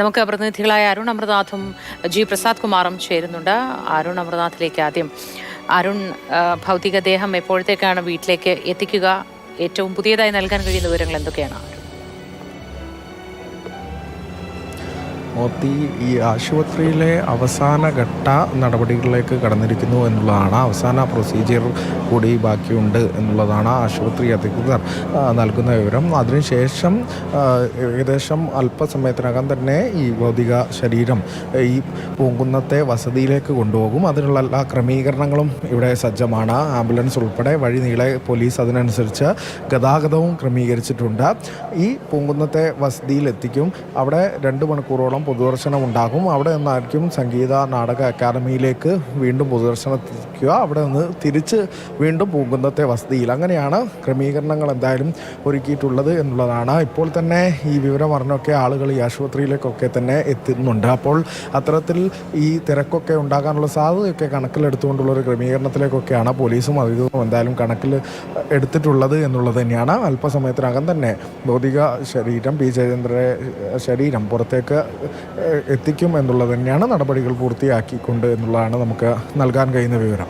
നമുക്ക് പ്രതിനിധികളായ അരുൺ അമൃതാഥും ജി പ്രസാദ് കുമാറും ചേരുന്നുണ്ട്. അരുൺ അമൃതാഥിലേക്ക് ആദ്യം. അരുൺ, ഭൗതികദേഹം എപ്പോഴത്തേക്കാണ് വീട്ടിലേക്ക് എത്തിക്കുക? ഏറ്റവും പുതിയതായി നൽകാൻ കഴിയുന്ന വിവരങ്ങൾ എന്തൊക്കെയാണ്? മോത്തി ഈ ആശുപത്രിയിലെ അവസാനഘട്ട നടപടികളിലേക്ക് കടന്നിരിക്കുന്നു എന്നുള്ളതാണ്. അവസാന പ്രൊസീജിയർ കൂടി ബാക്കിയുണ്ട് എന്നുള്ളതാണ് ആശുപത്രി അധികൃതർ നൽകുന്ന വിവരം. അതിനുശേഷം ഏകദേശം അല്പസമയത്തിനകം തന്നെ ഈ ഭൗതിക ശരീരം ഈ പൂങ്കുന്നത്തെ വസതിയിലേക്ക് കൊണ്ടുപോകും. അതിനുള്ള എല്ലാ ക്രമീകരണങ്ങളും ഇവിടെ സജ്ജമാണ്. ആംബുലൻസ് ഉൾപ്പെടെ വഴി നീളെ പോലീസ് അതിനനുസരിച്ച് ഗതാഗതവും ക്രമീകരിച്ചിട്ടുണ്ട്. ഈ പൂങ്കുന്നത്തെ വസതിയിലെത്തിക്കും. അവിടെ 2 മണിക്കൂറോളം പൊതുദർശനം ഉണ്ടാകും. അവിടെ നിന്നായിരിക്കും സംഗീത നാടക അക്കാദമിയിലേക്ക് വീണ്ടും പൊതുദർശനം എത്തിക്കുക. അവിടെ നിന്ന് തിരിച്ച് വീണ്ടും പൂങ്കുന്നത്തെ വസതിയിൽ. അങ്ങനെയാണ് ക്രമീകരണങ്ങൾ എന്തായാലും ഒരുക്കിയിട്ടുള്ളത് എന്നുള്ളതാണ്. ഇപ്പോൾ തന്നെ ഈ വിവരം അറിഞ്ഞൊക്കെ ആളുകൾ ഈ ആശുപത്രിയിലേക്കൊക്കെ തന്നെ എത്തുന്നുണ്ട്. അപ്പോൾ അത്തരത്തിൽ ഈ തിരക്കൊക്കെ ഉണ്ടാകാനുള്ള സാധ്യതയൊക്കെ കണക്കിലെടുത്തുകൊണ്ടുള്ളൊരു ക്രമീകരണത്തിലേക്കൊക്കെയാണ് പോലീസും അധികൃതരും എന്തായാലും കണക്കിൽ എടുത്തിട്ടുള്ളത് എന്നുള്ളത് തന്നെയാണ്. അല്പസമയത്തിനകം തന്നെ ഭൗതിക ശരീരം പി ജയചന്ദ്രയുടെ ശരീരം പുറത്തേക്ക് എത്തിക്കും എന്നുള്ളത് തന്നെയാണ്. നടപടികൾ പൂർത്തിയാക്കിക്കൊണ്ട് എന്നുള്ളതാണ് നമുക്ക് നൽകാൻ കഴിയുന്ന വിവരം.